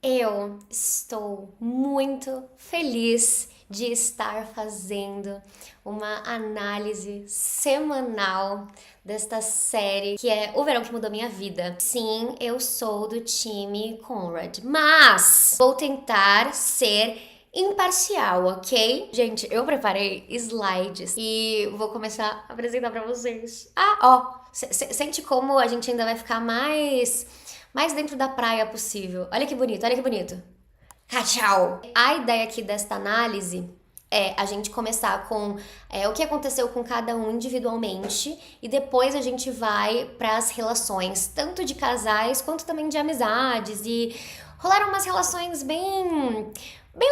Eu estou muito feliz de estar fazendo uma análise semanal desta série que é O Verão que Mudou Minha Vida. Sim, eu sou do time Conrad, mas vou tentar ser imparcial, ok? Gente, eu preparei slides e vou começar a apresentar pra vocês. Sente como a gente ainda vai ficar mais dentro da praia possível. Olha que bonito, olha que bonito. Tchau! A ideia aqui desta análise é a gente começar com o que aconteceu com cada um individualmente e depois a gente vai para as relações, tanto de casais quanto também de amizades, e rolaram umas relações bem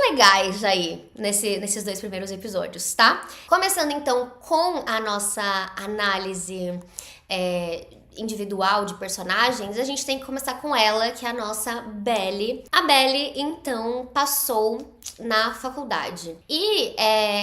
legais aí nesses dois primeiros episódios, tá? Começando então com a nossa análise individual de personagens, a gente tem que começar com ela, que é a nossa Belly. A Belly, então, passou na faculdade. E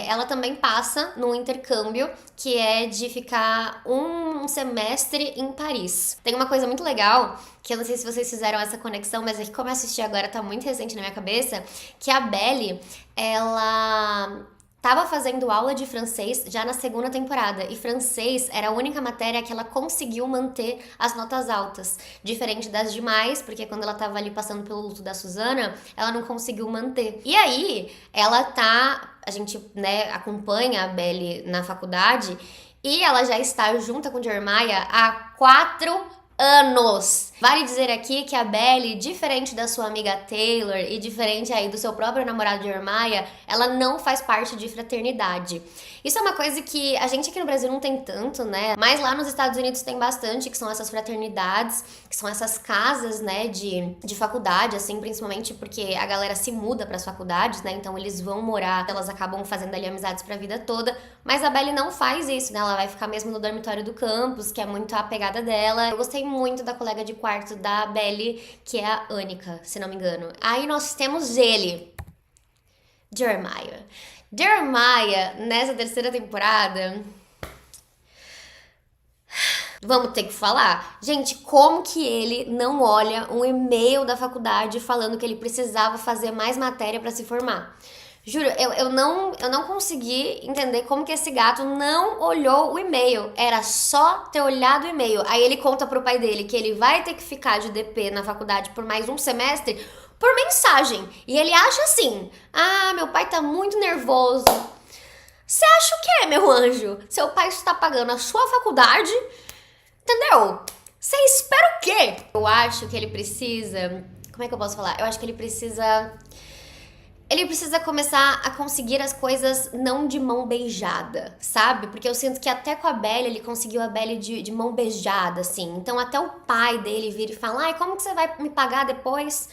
ela também passa num intercâmbio, que é de ficar um semestre em Paris. Tem uma coisa muito legal, que eu não sei se vocês fizeram essa conexão, mas é que como eu assisti agora, tá muito recente na minha cabeça, que a Belly, ela tava fazendo aula de francês já na segunda temporada, e francês era a única matéria que ela conseguiu manter as notas altas, diferente das demais, porque quando ela tava ali passando pelo luto da Susana, ela não conseguiu manter. E aí, a gente, né, acompanha a Belly na faculdade, e ela já está junta com Jeremiah há 4 anos. Vale dizer aqui que a Belly, diferente da sua amiga Taylor e diferente aí do seu próprio namorado Jeremiah, ela não faz parte de fraternidade. Isso é uma coisa que a gente aqui no Brasil não tem tanto, né? Mas lá nos Estados Unidos tem bastante, que são essas fraternidades, que são essas casas, né, de faculdade, assim, principalmente porque a galera se muda pras faculdades, né? Então eles vão morar, elas acabam fazendo ali amizades pra vida toda. Mas a Belly não faz isso, né? Ela vai ficar mesmo no dormitório do campus, que é muito a pegada dela. Eu gostei muito da colega de quarto da Belly, que é a Annika, se não me engano. Aí nós temos ele, Jeremiah. Jeremiah, nessa terceira temporada, vamos ter que falar? Gente, como que ele não olha um e-mail da faculdade falando que ele precisava fazer mais matéria pra se formar? Juro, eu não consegui entender como que esse gato não olhou o e-mail. Era só ter olhado o e-mail. Aí ele conta pro pai dele que ele vai ter que ficar de DP na faculdade por mais um semestre por mensagem. E ele acha assim: ah, meu pai tá muito nervoso. Você acha o quê, meu anjo? Seu pai está pagando a sua faculdade, entendeu? Você espera o quê? Eu acho que ele precisa. Como é que eu posso falar? Eu acho que ele precisa. Ele precisa começar a conseguir as coisas não de mão beijada, sabe? Porque eu sinto que até com a Belly ele conseguiu a Belly de mão beijada, assim. Então até o pai dele vira e fala: ai, como que você vai me pagar depois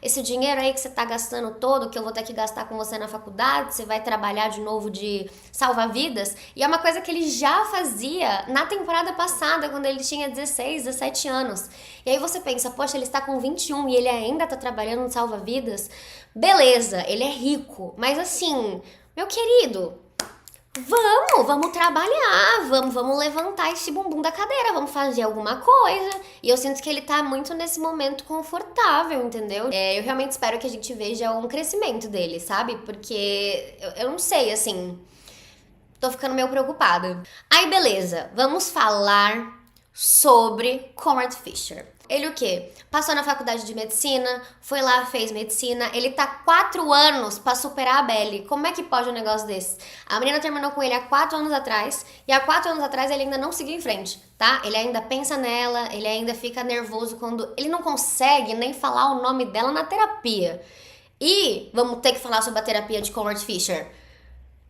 esse dinheiro aí que você tá gastando todo, que eu vou ter que gastar com você na faculdade? Você vai trabalhar de novo de salva-vidas? E é uma coisa que ele já fazia na temporada passada, quando ele tinha 16, 17 anos. E aí você pensa: poxa, ele está com 21 e ele ainda tá trabalhando no salva-vidas? Beleza, ele é rico, mas assim, meu querido, vamos trabalhar, vamos levantar esse bumbum da cadeira, vamos fazer alguma coisa. E eu sinto que ele tá muito nesse momento confortável, entendeu? Eu realmente espero que a gente veja um crescimento dele, sabe? Porque eu não sei, assim, tô ficando meio preocupada. Aí, beleza, vamos falar sobre Conrad Fisher. Ele o quê? Passou na faculdade de medicina, foi lá, fez medicina. Ele tá 4 anos pra superar a Belly. Como é que pode um negócio desse? A menina terminou com ele há 4 anos atrás, e há 4 anos atrás ele ainda não seguiu em frente, tá? Ele ainda pensa nela, ele ainda fica nervoso quando ele não consegue nem falar o nome dela na terapia. E vamos ter que falar sobre a terapia de Conrad Fisher.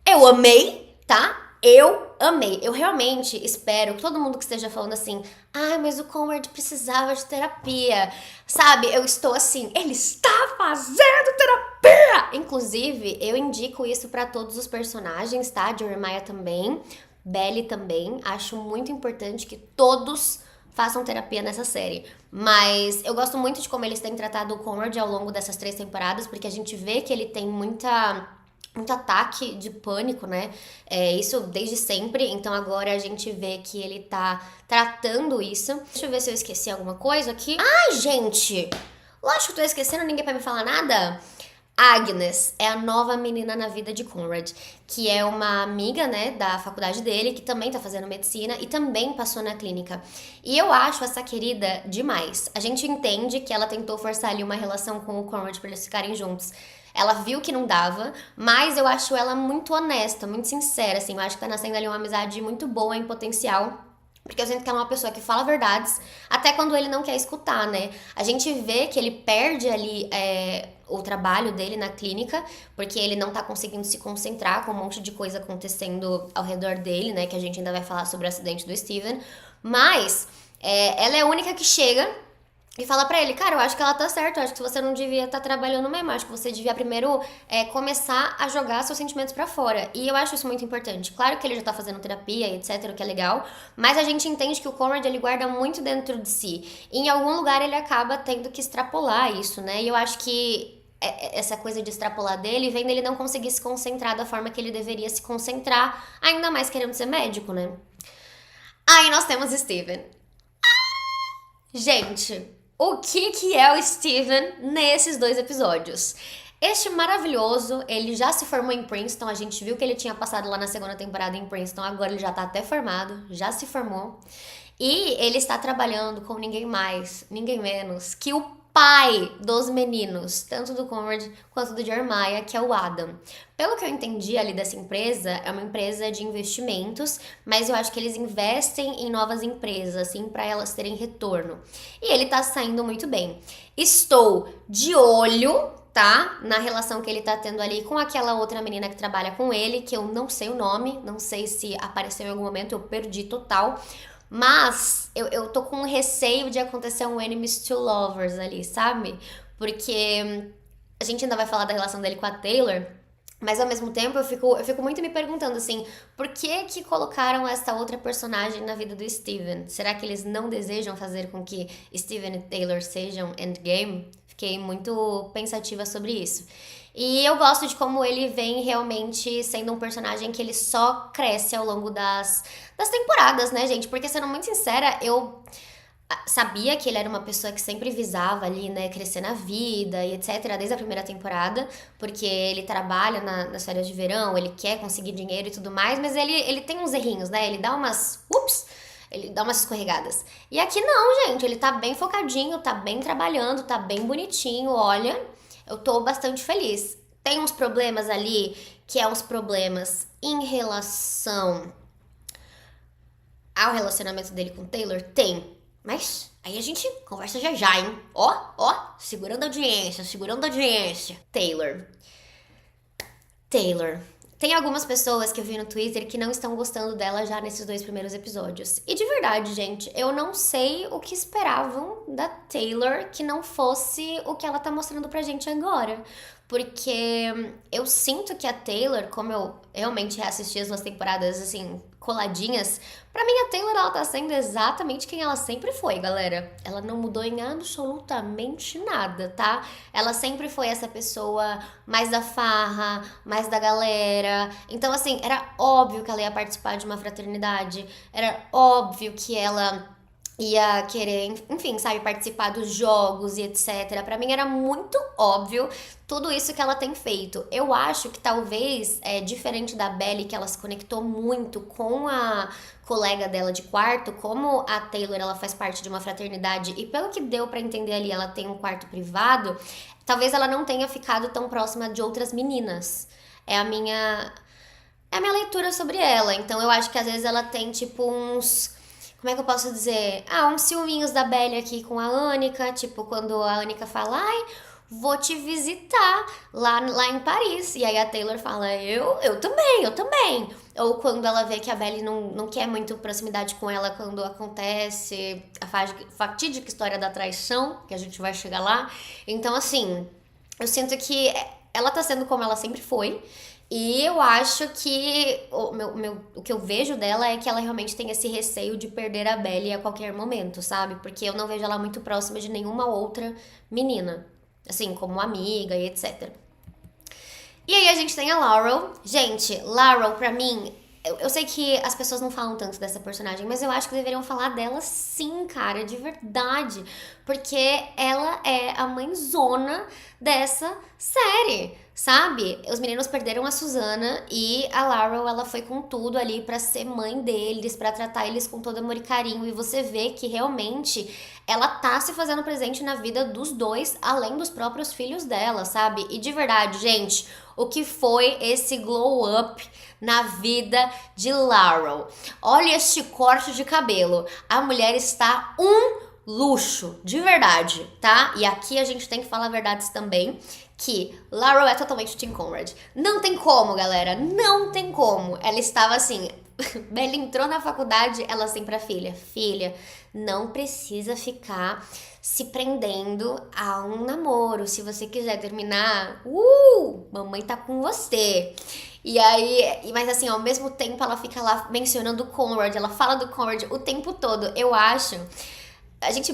Eu amei, tá? Eu amei. Eu realmente espero que todo mundo que esteja falando assim: ai, mas o Conrad precisava de terapia. Sabe, eu estou assim: ele está fazendo terapia! Inclusive, eu indico isso pra todos os personagens, tá? Jeremiah também, Belly também. Acho muito importante que todos façam terapia nessa série. Mas eu gosto muito de como eles têm tratado o Conrad ao longo dessas 3 temporadas, porque a gente vê que ele tem muito ataque de pânico, né? Isso desde sempre. Então agora a gente vê que ele tá tratando isso. Deixa eu ver se eu esqueci alguma coisa aqui. Ai, gente! Lógico que eu tô esquecendo, ninguém vai me falar nada. Agnes é a nova menina na vida de Conrad, que é uma amiga, né, da faculdade dele, que também tá fazendo medicina e também passou na clínica. E eu acho essa querida demais. A gente entende que ela tentou forçar ali uma relação com o Conrad pra eles ficarem juntos. Ela viu que não dava, mas eu acho ela muito honesta, muito sincera, assim. Eu acho que tá nascendo ali uma amizade muito boa em potencial. Porque eu sinto que ela é uma pessoa que fala verdades, até quando ele não quer escutar, né? A gente vê que ele perde ali o trabalho dele na clínica, porque ele não tá conseguindo se concentrar com um monte de coisa acontecendo ao redor dele, né? Que a gente ainda vai falar sobre o acidente do Steven. Mas ela é a única que chega e fala pra ele, cara, eu acho que ela tá certa, eu acho que você não devia estar trabalhando mesmo, eu acho que você devia primeiro começar a jogar seus sentimentos pra fora. E eu acho isso muito importante. Claro que ele já tá fazendo terapia e etc, o que é legal, mas a gente entende que o Conrad, ele guarda muito dentro de si. E em algum lugar ele acaba tendo que extrapolar isso, né? E eu acho que essa coisa de extrapolar dele vem dele não conseguir se concentrar da forma que ele deveria se concentrar, ainda mais querendo ser médico, né? Aí nós temos Steven. Gente, o que é o Steven nesses dois episódios? Este maravilhoso, ele já se formou em Princeton, a gente viu que ele tinha passado lá na segunda temporada em Princeton, agora ele já tá até formado, já se formou. E ele está trabalhando com ninguém mais, ninguém menos que o pai dos meninos, tanto do Conrad quanto do Jeremiah, que é o Adam. Pelo que eu entendi ali dessa empresa, é uma empresa de investimentos, mas eu acho que eles investem em novas empresas, assim, para elas terem retorno. E ele tá saindo muito bem. Estou de olho, tá? Na relação que ele tá tendo ali com aquela outra menina que trabalha com ele, que eu não sei o nome, não sei se apareceu em algum momento, eu perdi total. Mas eu tô com receio de acontecer um enemies to lovers ali, sabe? Porque a gente ainda vai falar da relação dele com a Taylor, mas ao mesmo tempo eu fico muito me perguntando assim, por que que colocaram essa outra personagem na vida do Steven? Será que eles não desejam fazer com que Steven e Taylor sejam endgame? Fiquei muito pensativa sobre isso. E eu gosto de como ele vem realmente sendo um personagem que ele só cresce ao longo das temporadas, né, gente? Porque, sendo muito sincera, eu sabia que ele era uma pessoa que sempre visava ali, né, crescer na vida e etc, desde a primeira temporada, porque ele trabalha nas férias de verão, ele quer conseguir dinheiro e tudo mais, mas ele tem uns errinhos, né? Ele dá umas... Ups! Ele dá umas escorregadas. E aqui não, gente. Ele tá bem focadinho, tá bem trabalhando, tá bem bonitinho. Olha, eu tô bastante feliz. Tem uns problemas ali, que é uns problemas em relação ao relacionamento dele com o Taylor? Tem. Mas aí a gente conversa já já, hein? Ó, segurando a audiência, segurando a audiência. Taylor. Tem algumas pessoas que eu vi no Twitter que não estão gostando dela já nesses dois primeiros episódios. E de verdade, gente, eu não sei o que esperavam da Taylor que não fosse o que ela tá mostrando pra gente agora. Porque eu sinto que a Taylor, como eu realmente reassisti as duas temporadas, assim, coladinhas, pra mim a Taylor, ela tá sendo exatamente quem ela sempre foi, galera. Ela não mudou em absolutamente nada, tá? Ela sempre foi essa pessoa mais da farra, mais da galera. Então, assim, era óbvio que ela ia participar de uma fraternidade. Era óbvio que ela ia querer, enfim, sabe, participar dos jogos e etc. Pra mim era muito óbvio tudo isso que ela tem feito. Eu acho que talvez, diferente da Belly, que ela se conectou muito com a colega dela de quarto, como a Taylor, ela faz parte de uma fraternidade e pelo que deu pra entender ali, ela tem um quarto privado, talvez ela não tenha ficado tão próxima de outras meninas. É a minha leitura sobre ela. Então eu acho que às vezes ela tem tipo uns... Como é que eu posso dizer? Uns ciúminhos da Belly aqui com a Annika. Tipo, quando a Annika fala, ai, vou te visitar lá em Paris. E aí a Taylor fala, eu também. Ou quando ela vê que a Belly não quer muito proximidade com ela quando acontece a fatídica história da traição, que a gente vai chegar lá. Então, assim, eu sinto que ela tá sendo como ela sempre foi. E eu acho que o que eu vejo dela é que ela realmente tem esse receio de perder a Belly a qualquer momento, sabe? Porque eu não vejo ela muito próxima de nenhuma outra menina, assim, como amiga e etc. E aí a gente tem a Laurel. Gente, Laurel, pra mim, Eu sei que as pessoas não falam tanto dessa personagem, mas eu acho que deveriam falar dela sim, cara, de verdade. Porque ela é a mãezona dessa série, sabe? Os meninos perderam a Susana e a Laurel, ela foi com tudo ali pra ser mãe deles, pra tratar eles com todo amor e carinho. E você vê que realmente ela tá se fazendo presente na vida dos dois, além dos próprios filhos dela, sabe? E de verdade, gente, o que foi esse glow up na vida de Laurel? Olha este corte de cabelo. A mulher está um luxo, de verdade, tá? E aqui a gente tem que falar verdades também, que Laurel é totalmente Team Conrad. Não tem como, galera, não tem como. Ela estava assim, Bella entrou na faculdade, ela assim pra filha, filha, não precisa ficar se prendendo a um namoro. Se você quiser terminar, mamãe tá com você. E aí, mas assim, ao mesmo tempo ela fica lá mencionando o Conrad, ela fala do Conrad o tempo todo. Eu acho.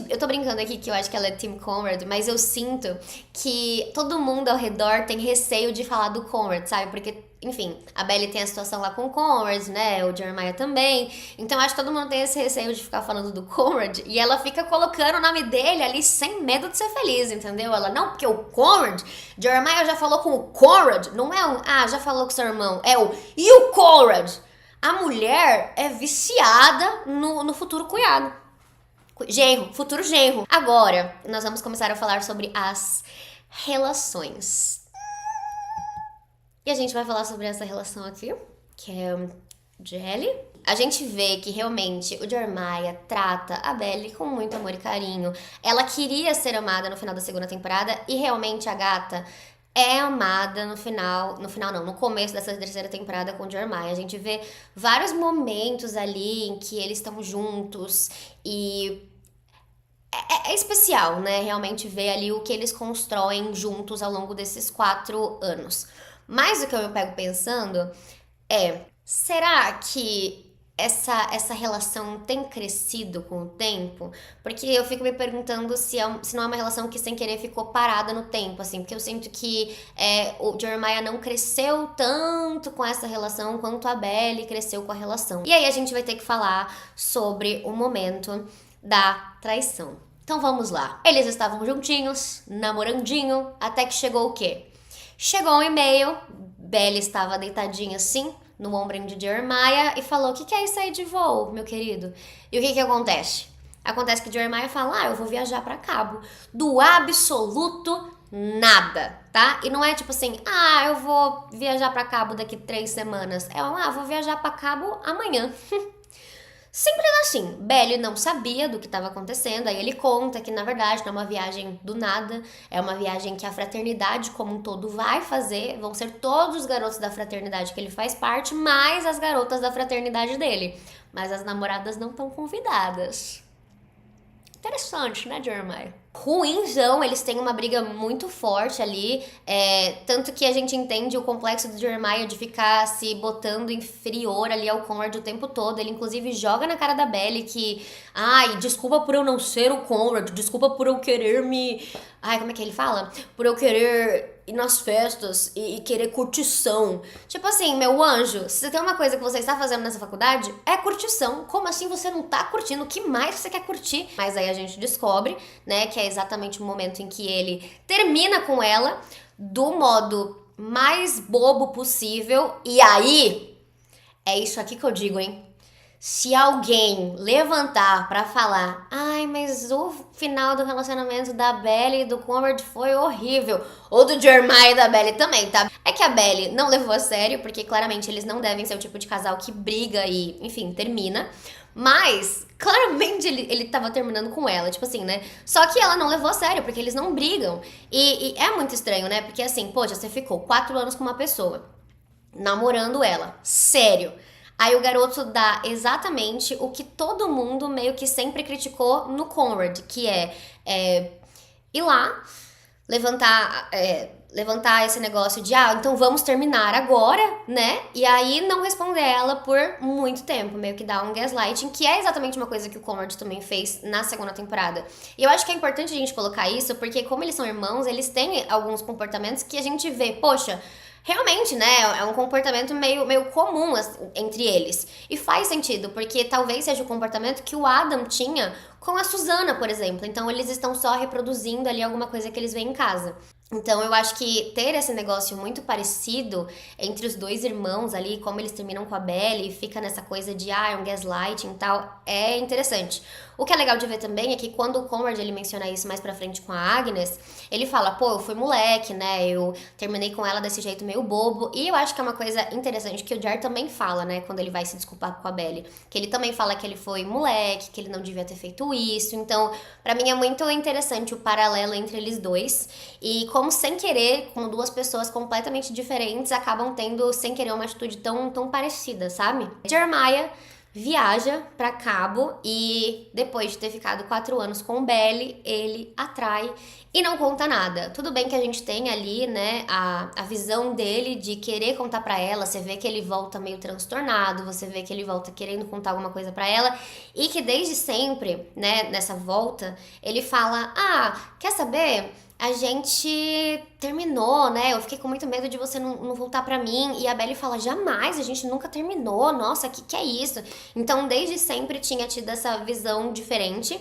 Eu tô brincando aqui que eu acho que ela é Team Conrad, mas eu sinto que todo mundo ao redor tem receio de falar do Conrad, sabe? Porque, enfim, a Belly tem a situação lá com o Conrad, né? O Jeremiah também. Então acho que todo mundo tem esse receio de ficar falando do Conrad e ela fica colocando o nome dele ali sem medo de ser feliz, entendeu? Ela, não, porque o Conrad, Jeremiah já falou com o Conrad, não é já falou com seu irmão, é e o Conrad? A mulher é viciada no futuro cunhado. Genro, futuro genro. Agora, nós vamos começar a falar sobre as relações. E a gente vai falar sobre essa relação aqui, que é Jelly. A gente vê que realmente o Jeremiah trata a Belly com muito amor e carinho. Ela queria ser amada no final da segunda temporada e realmente a gata é amada no começo dessa terceira temporada com o Jeremiah. A gente vê vários momentos ali em que eles estão juntos e é especial, né? Realmente ver ali o que eles constroem juntos ao longo desses 4 anos. Mas o que eu me pego pensando é, será que essa relação tem crescido com o tempo? Porque eu fico me perguntando se não é uma relação que sem querer ficou parada no tempo, assim. Porque eu sinto que o Jeremiah não cresceu tanto com essa relação quanto a Belly cresceu com a relação. E aí a gente vai ter que falar sobre o momento da traição. Então vamos lá. Eles estavam juntinhos, namorandinho, até que chegou o quê? Chegou um e-mail, Belly estava deitadinha assim, no ombrinho de Jeremiah e falou: o que é isso aí de voo, meu querido? E o que acontece? Acontece que Jeremiah fala: eu vou viajar pra Cabo. Do absoluto nada, tá? E não é tipo assim: eu vou viajar pra Cabo daqui 3 semanas. Vou viajar pra Cabo amanhã. Simples assim, Belly não sabia do que estava acontecendo, aí ele conta que na verdade não é uma viagem do nada, é uma viagem que a fraternidade como um todo vai fazer, vão ser todos os garotos da fraternidade que ele faz parte, mais as garotas da fraternidade dele, mas as namoradas não estão convidadas. Interessante, né, Jeremiah? Ruinzão, eles têm uma briga muito forte ali, tanto que a gente entende o complexo do Jeremiah de ficar se botando inferior ali ao Conrad o tempo todo. Ele inclusive joga na cara da Belly que, desculpa por eu não ser o Conrad, desculpa por eu querer como é que ele fala? Por eu querer ir nas festas e querer curtição. Tipo assim, meu anjo, se tem uma coisa que você está fazendo nessa faculdade, é curtição. Como assim você não tá curtindo? O que mais você quer curtir? Mas aí a gente descobre, né, que é exatamente o momento em que ele termina com ela do modo mais bobo possível. E aí, é isso aqui que eu digo, hein? Se alguém levantar pra falar: mas o final do relacionamento da Belly e do Conrad foi horrível, ou do Jeremiah e da Belly também, tá? É que a Belly não levou a sério, porque claramente eles não devem ser o tipo de casal que briga e, enfim, termina. Mas, claramente, ele tava terminando com ela, tipo assim, né? Só que ela não levou a sério, porque eles não brigam. E é muito estranho, né? Porque assim, poxa, você ficou 4 anos com uma pessoa, namorando ela, sério. Aí o garoto dá exatamente o que todo mundo meio que sempre criticou no Conrad, que é ir lá, levantar esse negócio de, então vamos terminar agora, né? E aí não responder ela por muito tempo, meio que dar um gaslighting, que é exatamente uma coisa que o Conrad também fez na segunda temporada. E eu acho que é importante a gente colocar isso, porque como eles são irmãos, eles têm alguns comportamentos que a gente vê, poxa, realmente, né, é um comportamento meio comum entre eles. E faz sentido, porque talvez seja o comportamento que o Adam tinha com a Susana, por exemplo. Então eles estão só reproduzindo ali alguma coisa que eles veem em casa. Então eu acho que ter esse negócio muito parecido entre os dois irmãos ali, como eles terminam com a Belle e fica nessa coisa de é um gaslighting e tal, é interessante. O que é legal de ver também é que quando o Conrad ele menciona isso mais pra frente com a Agnes, ele fala, pô, eu fui moleque, né? Eu terminei com ela desse jeito meio bobo. E eu acho que é uma coisa interessante que o Jar também fala, né? Quando ele vai se desculpar com a Belle. Que ele também fala que ele foi moleque, que ele não devia ter feito isso. Então, pra mim é muito interessante o paralelo entre eles dois. E como sem querer, com duas pessoas completamente diferentes, acabam tendo, sem querer, uma atitude tão parecida, sabe? Jeremiah viaja pra Cabo e depois de ter ficado 4 anos com Belle, ele atrai e não conta nada. Tudo bem que a gente tem ali, né, a visão dele de querer contar pra ela, você vê que ele volta meio transtornado, você vê que ele volta querendo contar alguma coisa pra ela e que desde sempre, né, nessa volta, ele fala, quer saber? A gente terminou, né? Eu fiquei com muito medo de você não voltar pra mim. E a Belle fala, jamais, a gente nunca terminou. Nossa, que é isso? Então, desde sempre tinha tido essa visão diferente.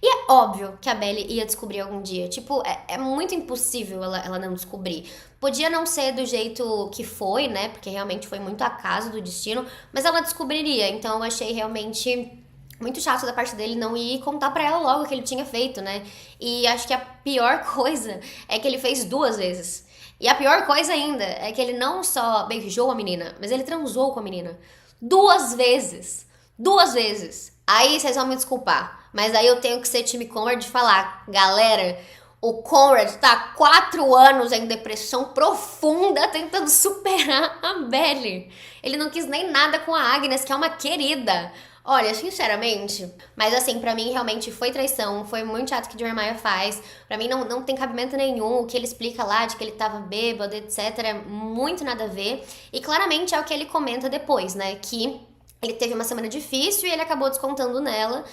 E é óbvio que a Belle ia descobrir algum dia. Tipo, é muito impossível ela não descobrir. Podia não ser do jeito que foi, né? Porque realmente foi muito acaso do destino. Mas ela descobriria. Então, eu achei realmente muito chato da parte dele não ir contar pra ela logo o que ele tinha feito, né? E acho que a pior coisa é que ele fez 2 vezes. E a pior coisa ainda é que ele não só beijou a menina, mas ele transou com a menina. 2 vezes. 2 vezes. Aí vocês vão me desculpar. Mas aí eu tenho que ser time Conrad de falar, galera, o Conrad tá há 4 anos em depressão profunda tentando superar a Belle. Ele não quis nem nada com a Agnes, que é uma querida. Olha, sinceramente, mas assim, pra mim realmente foi traição, foi muito chato que Jeremiah faz. Pra mim não tem cabimento nenhum o que ele explica lá de que ele tava bêbado, etc. Muito nada a ver. E claramente é o que ele comenta depois, né? Que ele teve uma semana difícil e ele acabou descontando nela.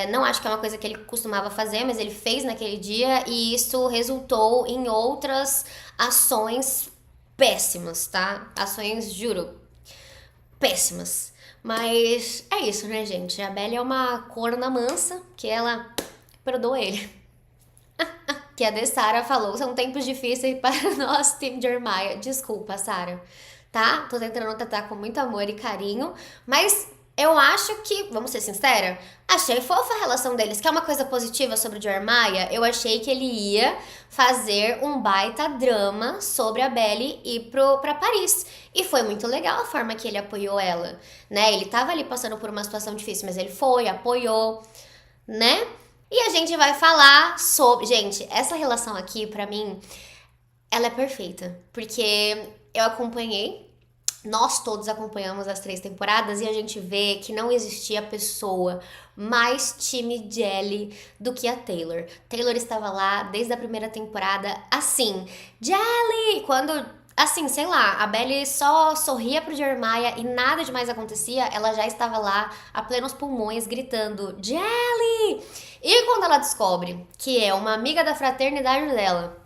Não acho que é uma coisa que ele costumava fazer, mas ele fez naquele dia e isso resultou em outras ações péssimas, tá? Ações, juro, péssimas. Mas é isso, né, gente? A Belle é uma corna mansa que ela perdoa ele. Que a Sarah falou, são tempos difíceis para nós, Team Jeremiah. Desculpa, Sarah, tá? Tô tentando tratar com muito amor e carinho, mas eu acho que, vamos ser sincera, achei fofa a relação deles, que é uma coisa positiva sobre o Jeremiah. Eu achei que ele ia fazer um baita drama sobre a Belle ir pra Paris. E foi muito legal a forma que ele apoiou ela, né? Ele tava ali passando por uma situação difícil, mas ele foi, apoiou, né? E a gente vai falar sobre... Gente, essa relação aqui, pra mim, ela é perfeita. Porque eu acompanhei, nós todos acompanhamos as 3 temporadas e a gente vê que não existia pessoa mais time Jelly do que a Taylor. Taylor estava lá desde a primeira temporada, assim, Jelly! Quando... Assim, sei lá, a Belle só sorria pro Jeremiah e nada demais acontecia, ela já estava lá a plenos pulmões gritando Jelly! E quando ela descobre que é uma amiga da fraternidade dela,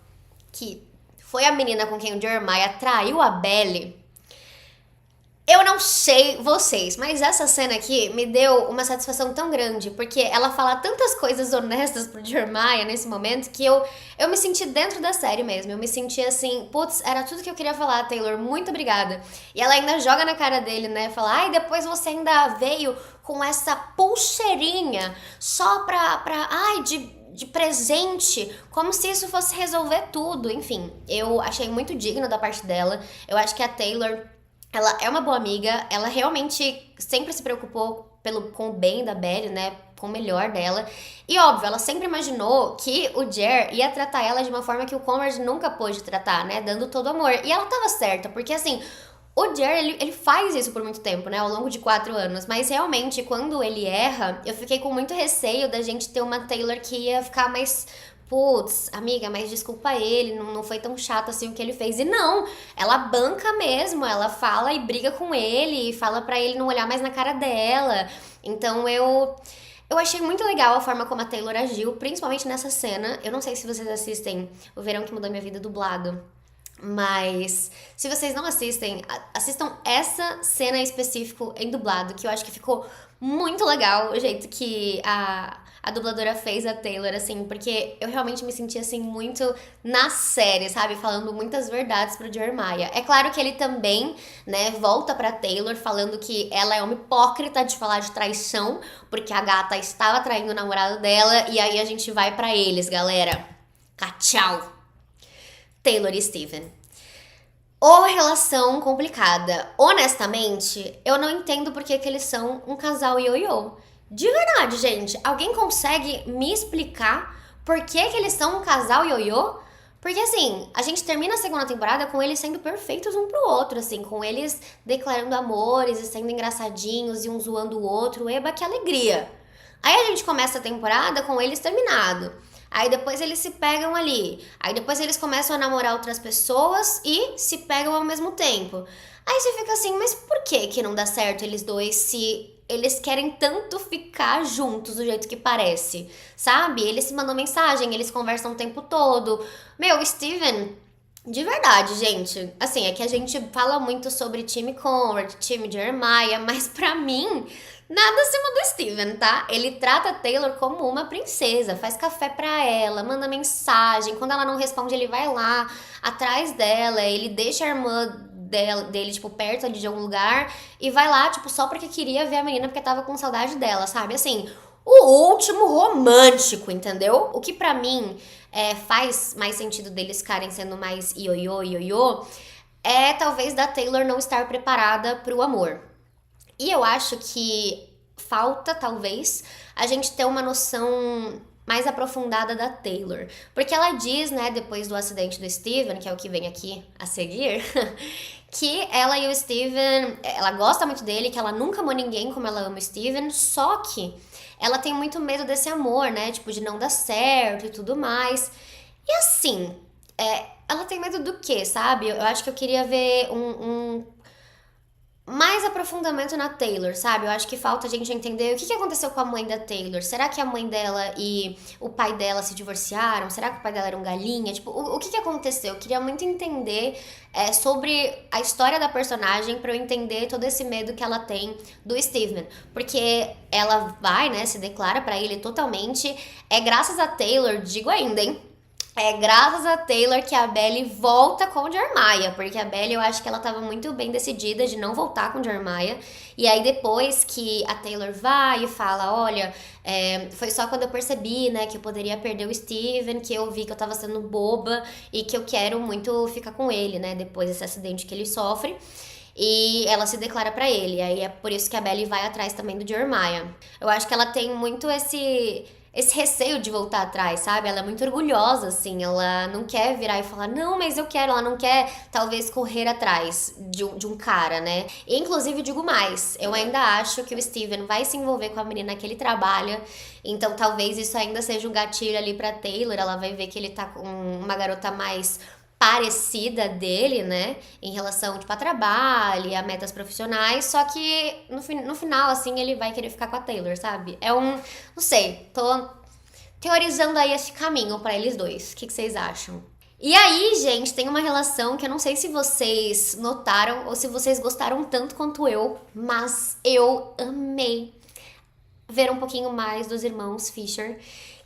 que foi a menina com quem o Jeremiah traiu a Belle, eu não sei vocês, mas essa cena aqui me deu uma satisfação tão grande, porque ela fala tantas coisas honestas pro Jeremiah nesse momento que eu me senti dentro da série mesmo. Eu me senti assim, putz, era tudo que eu queria falar, Taylor, muito obrigada. E ela ainda joga na cara dele, né? Fala, ai, depois você ainda veio com essa pulseirinha só de presente, como se isso fosse resolver tudo. Enfim, eu achei muito digno da parte dela. Eu acho que a Taylor... Ela é uma boa amiga, ela realmente sempre se preocupou com o bem da Belle, né? Com o melhor dela. E óbvio, ela sempre imaginou que o Jer ia tratar ela de uma forma que o Conrad nunca pôde tratar, né? Dando todo amor. E ela tava certa, porque assim, o Jer, ele faz isso por muito tempo, né? Ao longo de 4 anos. Mas realmente, quando ele erra, eu fiquei com muito receio da gente ter uma Taylor que ia ficar mais... Putz, amiga, mas desculpa ele, não foi tão chato assim o que ele fez. E não, ela banca mesmo, ela fala e briga com ele, e fala pra ele não olhar mais na cara dela. Então eu achei muito legal a forma como a Taylor agiu, principalmente nessa cena. Eu não sei se vocês assistem O Verão que Mudou Minha Vida dublado. Mas se vocês não assistem, assistam essa cena em específico em dublado, que eu acho que ficou muito legal o jeito que a dubladora fez a Taylor, assim, porque eu realmente me senti, assim, muito na série, sabe? Falando muitas verdades pro Jeremiah. É claro que ele também, né, volta pra Taylor falando que ela é uma hipócrita de falar de traição, porque a gata estava traindo o namorado dela, e aí a gente vai pra eles, galera. Tchau! Taylor e Steven. Ou relação complicada. Honestamente, eu não entendo por que eles são um casal ioiô. De verdade, gente. Alguém consegue me explicar por que eles são um casal ioiô? Porque assim, a gente termina a segunda temporada com eles sendo perfeitos um pro outro, assim, com eles declarando amores e sendo engraçadinhos e um zoando o outro. Eba, que alegria! Aí a gente começa a temporada com eles terminado. Aí depois eles se pegam ali. Aí depois eles começam a namorar outras pessoas e se pegam ao mesmo tempo. Aí você fica assim, mas por que não dá certo eles dois se eles querem tanto ficar juntos do jeito que parece? Sabe? Eles se mandam mensagem, eles conversam o tempo todo. Meu, Steven, de verdade, gente. Assim, é que a gente fala muito sobre time Conrad, time Jeremiah, mas pra mim, nada acima do Steven, tá? Ele trata a Taylor como uma princesa, faz café pra ela, manda mensagem. Quando ela não responde, ele vai lá atrás dela, ele deixa a irmã dele, tipo, perto ali de algum lugar e vai lá, tipo, só porque queria ver a menina porque tava com saudade dela, sabe? Assim, o último romântico, entendeu? O que pra mim faz mais sentido deles ficarem sendo mais ioiô, ioiô, é talvez da Taylor não estar preparada pro amor. E eu acho que falta, talvez, a gente ter uma noção mais aprofundada da Taylor. Porque ela diz, né, depois do acidente do Steven, que é o que vem aqui a seguir, que ela e o Steven, ela gosta muito dele, que ela nunca amou ninguém como ela ama o Steven, só que ela tem muito medo desse amor, né, tipo, de não dar certo e tudo mais. E assim, ela tem medo do quê, sabe? Eu acho que eu queria ver um mais aprofundamento na Taylor, sabe? Eu acho que falta a gente entender o que aconteceu com a mãe da Taylor. Será que a mãe dela e o pai dela se divorciaram? Será que o pai dela era um galinha? Tipo, o que aconteceu? Eu queria muito entender sobre a história da personagem pra eu entender todo esse medo que ela tem do Steven. Porque ela vai, né, se declara pra ele totalmente. É graças a Taylor, digo ainda, hein? É graças a Taylor que a Belly volta com o Jeremiah, porque a Belly eu acho que ela tava muito bem decidida de não voltar com o Jeremiah. E aí depois que a Taylor vai e fala, olha, foi só quando eu percebi, né, que eu poderia perder o Steven, que eu vi que eu tava sendo boba e que eu quero muito ficar com ele, né, depois desse acidente que ele sofre. E ela se declara pra ele, aí é por isso que a Belly vai atrás também do Jeremiah. Eu acho que ela tem muito esse receio de voltar atrás, sabe? Ela é muito orgulhosa, assim, ela não quer virar e falar, não, mas eu quero, ela não quer, talvez, correr atrás de um cara, né? E, inclusive, digo mais, eu ainda acho que o Steven vai se envolver com a menina que ele trabalha, então talvez isso ainda seja um gatilho ali pra Taylor, ela vai ver que ele tá com uma garota mais parecida dele, né, em relação, tipo, a trabalho e a metas profissionais, só que no final, assim, ele vai querer ficar com a Taylor, sabe? Não sei, tô teorizando aí esse caminho pra eles dois. O que vocês acham? E aí, gente, tem uma relação que eu não sei se vocês notaram ou se vocês gostaram tanto quanto eu, mas eu amei ver um pouquinho mais dos irmãos Fisher,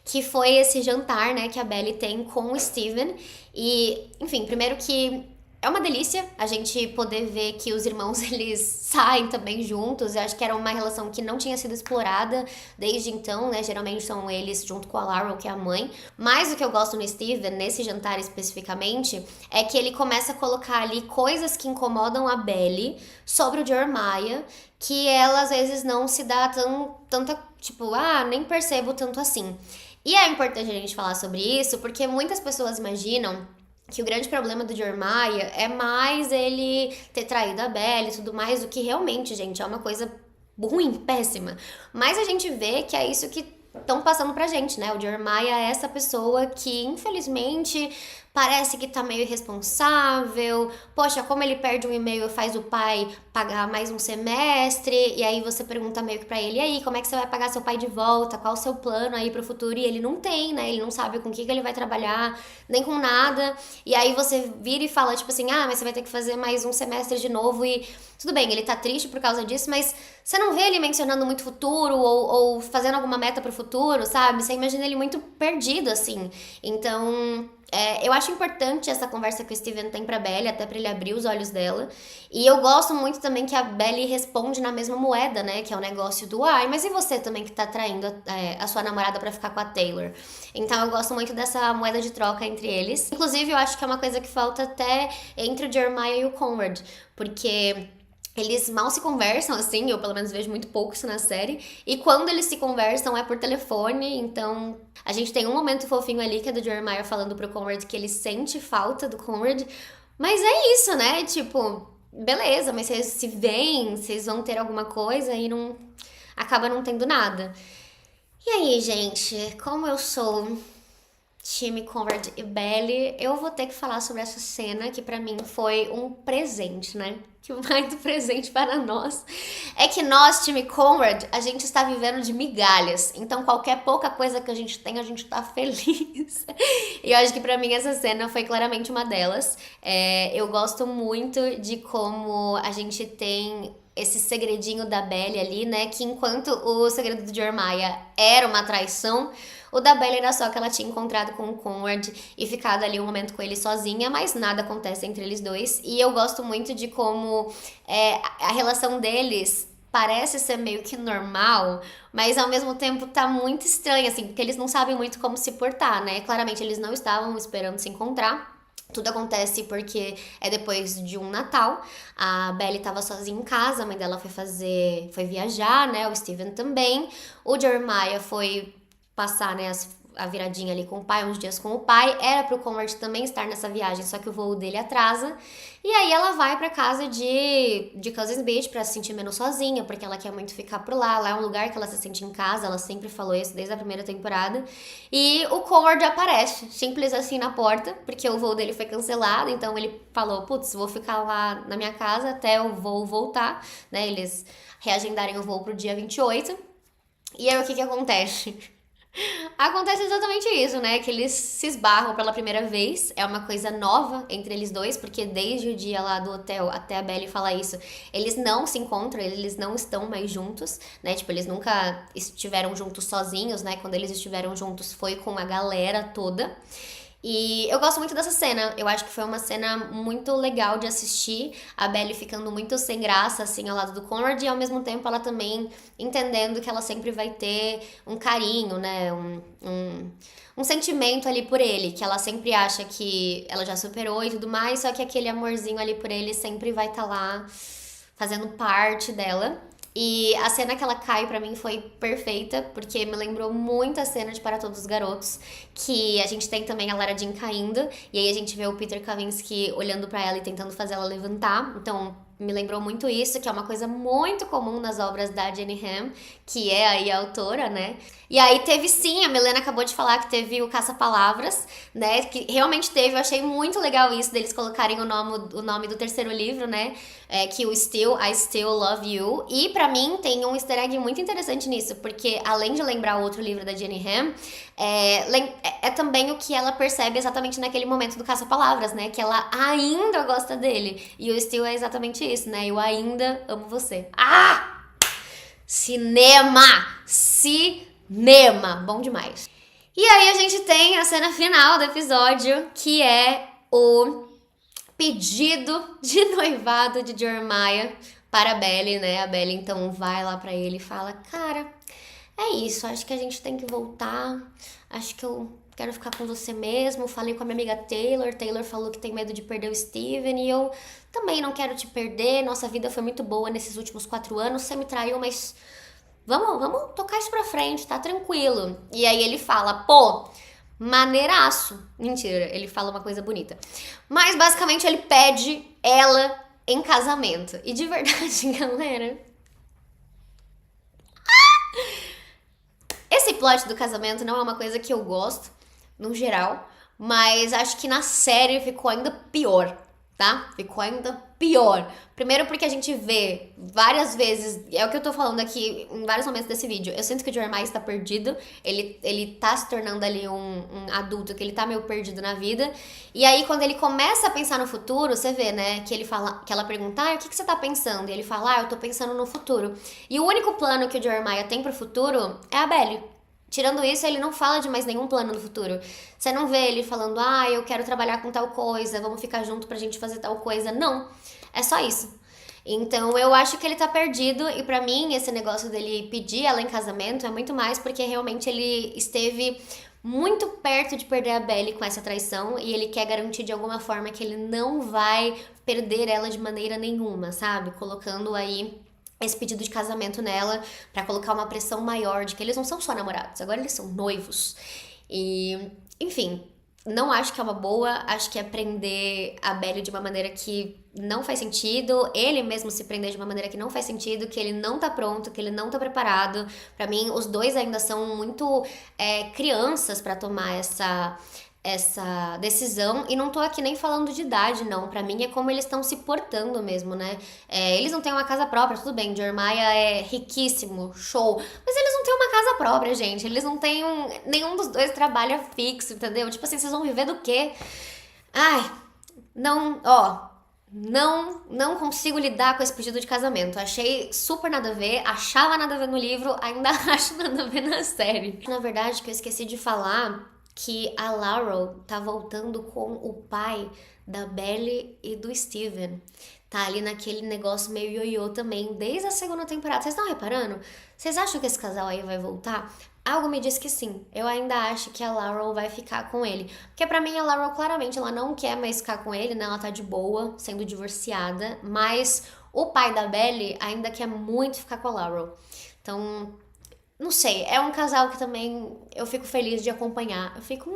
que foi esse jantar, né, que a Belly tem com o Steven. E, enfim, primeiro que é uma delícia a gente poder ver que os irmãos, eles saem também juntos. Eu acho que era uma relação que não tinha sido explorada desde então, né? Geralmente são eles junto com a Laurel, que é a mãe. Mas o que eu gosto no Steven, nesse jantar especificamente, é que ele começa a colocar ali coisas que incomodam a Belly sobre o Jeremiah, que ela às vezes não se dá tanta, tipo, nem percebo tanto assim. E é importante a gente falar sobre isso, porque muitas pessoas imaginam que o grande problema do Jeremiah é mais ele ter traído a Bella e tudo mais, do que realmente, gente, é uma coisa ruim, péssima. Mas a gente vê que é isso que estão passando pra gente, né? O Jeremiah é essa pessoa que, infelizmente, parece que tá meio irresponsável, poxa, como ele perde um e-mail e faz o pai pagar mais um semestre, e aí você pergunta meio que pra ele, e aí, como é que você vai pagar seu pai de volta, qual o seu plano aí pro futuro, e ele não tem, né, ele não sabe com o que ele vai trabalhar, nem com nada, e aí você vira e fala, tipo assim, mas você vai ter que fazer mais um semestre de novo, e tudo bem, ele tá triste por causa disso, mas você não vê ele mencionando muito futuro, ou fazendo alguma meta pro futuro, sabe, você imagina ele muito perdido, assim, então... eu acho importante essa conversa que o Steven tem pra Belly, até pra ele abrir os olhos dela. E eu gosto muito também que a Belly responde na mesma moeda, né? Que é o negócio do, mas e você também que tá traindo a sua namorada pra ficar com a Taylor? Então eu gosto muito dessa moeda de troca entre eles. Inclusive, eu acho que é uma coisa que falta até entre o Jeremiah e o Conrad, porque... eles mal se conversam, assim, eu pelo menos vejo muito pouco isso na série. E quando eles se conversam é por telefone, então a gente tem um momento fofinho ali que é do Jeremiah falando pro Conrad que ele sente falta do Conrad. Mas é isso, né? Tipo, beleza, mas vocês se veem, vocês vão ter alguma coisa e não acaba não tendo nada. E aí, gente, como eu sou time Conrad e Belly, eu vou ter que falar sobre essa cena que pra mim foi um presente, né? Que mais do presente para nós é que nós, time Conrad, a gente está vivendo de migalhas. Então qualquer pouca coisa que a gente tem, a gente tá feliz. E eu acho que pra mim essa cena foi claramente uma delas. Eu gosto muito de como a gente tem esse segredinho da Belly ali, né? Que enquanto o segredo do Jeremiah era uma traição, o da Belly era só que ela tinha encontrado com o Conrad e ficado ali um momento com ele sozinha, mas nada acontece entre eles dois. E eu gosto muito de como a relação deles parece ser meio que normal, mas ao mesmo tempo tá muito estranha, assim, porque eles não sabem muito como se portar, né? Claramente eles não estavam esperando se encontrar. Tudo acontece porque é depois de um Natal. A Belly tava sozinha em casa, a mãe dela foi viajar, né? O Steven também. O Jeremiah foi passar, né, a viradinha ali com o pai, uns dias com o pai. Era pro Conrad também estar nessa viagem, só que o voo dele atrasa. E aí ela vai pra casa de Cousins Beach pra se sentir menos sozinha, porque ela quer muito ficar por lá. Lá é um lugar que ela se sente em casa, ela sempre falou isso desde a primeira temporada. E o Conrad aparece, simples assim na porta, porque o voo dele foi cancelado, então ele falou, putz, vou ficar lá na minha casa até o voo voltar, né, eles reagendarem o voo pro dia 28. E aí o que acontece? Acontece exatamente isso, né? Que eles se esbarram pela primeira vez. É uma coisa nova entre eles dois, porque desde o dia lá do hotel até a Belly falar isso, eles não se encontram, eles não estão mais juntos, né? Tipo, eles nunca estiveram juntos sozinhos, né? Quando eles estiveram juntos foi com a galera toda. E eu gosto muito dessa cena. Eu acho que foi uma cena muito legal de assistir. A Belly ficando muito sem graça, assim, ao lado do Conrad. E ao mesmo tempo ela também entendendo que ela sempre vai ter um carinho, né? Um sentimento ali por ele. Que ela sempre acha que ela já superou e tudo mais. Só que aquele amorzinho ali por ele sempre vai estar lá fazendo parte dela. E a cena que ela cai pra mim foi perfeita, porque me lembrou muito a cena de Para Todos os Garotos, que a gente tem também a Lara Jean caindo, e aí a gente vê o Peter Kavinsky olhando pra ela e tentando fazer ela levantar. Então, me lembrou muito isso, que é uma coisa muito comum nas obras da Jenny Han, que é aí a autora, né? E aí teve sim, a Milena acabou de falar que teve o Caça-Palavras, né? Que realmente teve, eu achei muito legal isso, deles colocarem o nome do terceiro livro, né? Que o I Still Love You. E pra mim tem um easter egg muito interessante nisso, porque além de lembrar o outro livro da Jenny Han, é também o que ela percebe exatamente naquele momento do Caça-Palavras, né? Que ela ainda gosta dele. E o Still é exatamente isso, né? Eu ainda amo você. Cinema! Cinema! Bom demais. E aí a gente tem a cena final do episódio, que é o pedido de noivado de Jeremiah para a Belly, né? A Belly então vai lá pra ele e fala, cara, é isso, acho que a gente tem que voltar, acho que eu quero ficar com você mesmo, falei com a minha amiga Taylor falou que tem medo de perder o Steven e eu também não quero te perder, nossa vida foi muito boa nesses últimos 4 anos, você me traiu, mas vamos tocar isso pra frente, tá tranquilo. E aí ele fala, pô, maneiraço. Mentira, ele fala uma coisa bonita. Mas basicamente ele pede ela em casamento. E de verdade, galera, esse plot do casamento não é uma coisa que eu gosto, no geral, mas acho que na série ficou ainda pior, tá? Ficou ainda pior. Primeiro porque a gente vê várias vezes, é o que eu tô falando aqui em vários momentos desse vídeo. Eu sinto que o Jeremiah está perdido, ele tá se tornando ali um adulto, que ele tá meio perdido na vida. E aí quando ele começa a pensar no futuro, você vê, né, que ele fala, que ela pergunta: "Ah, o que que você tá pensando?" E ele fala: "Ah, eu tô pensando no futuro." E o único plano que o Jeremiah tem pro futuro é a Belly. Tirando isso, ele não fala de mais nenhum plano no futuro. Você não vê ele falando: "Ah, eu quero trabalhar com tal coisa, vamos ficar junto pra gente fazer tal coisa." Não. É só isso. Então eu acho que ele tá perdido, e pra mim esse negócio dele pedir ela em casamento é muito mais porque realmente ele esteve muito perto de perder a Belly com essa traição, e ele quer garantir de alguma forma que ele não vai perder ela de maneira nenhuma, sabe? Colocando aí esse pedido de casamento nela pra colocar uma pressão maior de que eles não são só namorados, agora eles são noivos. E, enfim, não acho que é uma boa, acho que é prender a Belly de uma maneira que não faz sentido, ele mesmo se prender de uma maneira que não faz sentido, que ele não tá pronto, que ele não tá preparado. Pra mim, os dois ainda são muito crianças pra tomar essa decisão, e não tô aqui nem falando de idade, não. Pra mim é como eles estão se portando mesmo, né? Eles não têm uma casa própria, tudo bem, Jeremiah é riquíssimo, show, mas eles não têm uma casa própria, gente. Eles não têm nenhum dos dois trabalha fixo, entendeu? Tipo assim, vocês vão viver do quê? Ai, não, ó, não consigo lidar com esse pedido de casamento. Achei super nada a ver, achava nada a ver no livro, ainda acho nada a ver na série. Na verdade, que eu esqueci de falar que a Laurel tá voltando com o pai da Belly e do Steven. Tá ali naquele negócio meio ioiô também, desde a segunda temporada. Vocês estão reparando? Vocês acham que esse casal aí vai voltar? Algo me diz que sim. Eu ainda acho que a Laurel vai ficar com ele. Porque pra mim a Laurel claramente ela não quer mais ficar com ele, né? Ela tá de boa, sendo divorciada. Mas o pai da Belly ainda quer muito ficar com a Laurel. Então, não sei, é um casal que também eu fico feliz de acompanhar. Eu fico,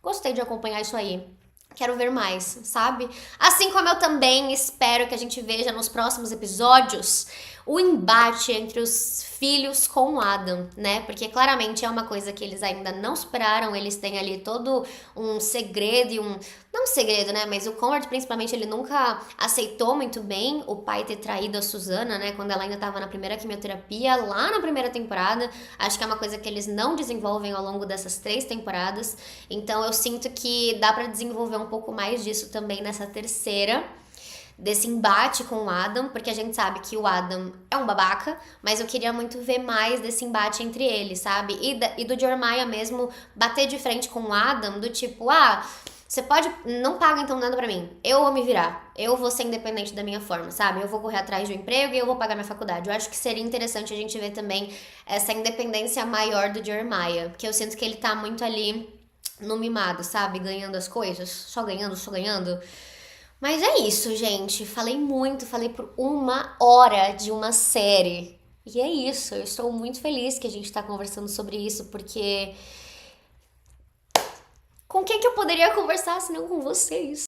gostei de acompanhar isso aí. Quero ver mais, sabe? Assim como eu também espero que a gente veja nos próximos episódios o embate entre os filhos com o Adam, né? Porque claramente é uma coisa que eles ainda não superaram, eles têm ali todo um segredo e um... Não um segredo, né? Mas o Conrad, principalmente, ele nunca aceitou muito bem o pai ter traído a Susana, né? Quando ela ainda tava na primeira quimioterapia, lá na primeira temporada. Acho que é uma coisa que eles não desenvolvem ao longo dessas 3 temporadas. Então eu sinto que dá pra desenvolver um pouco mais disso também nessa terceira, desse embate com o Adam, porque a gente sabe que o Adam é um babaca, mas eu queria muito ver mais desse embate entre eles, sabe? E do Jeremiah mesmo bater de frente com o Adam, do tipo, você pode, não paga então nada pra mim, eu vou me virar, eu vou ser independente da minha forma, sabe? Eu vou correr atrás de um emprego e eu vou pagar minha faculdade. Eu acho que seria interessante a gente ver também essa independência maior do Jeremiah, porque eu sinto que ele tá muito ali no mimado, sabe? Ganhando as coisas, só ganhando, só ganhando. Mas é isso, gente. Falei muito, falei por 1 hora de uma série. E é isso. Eu estou muito feliz que a gente está conversando sobre isso, porque com quem que eu poderia conversar se não com vocês?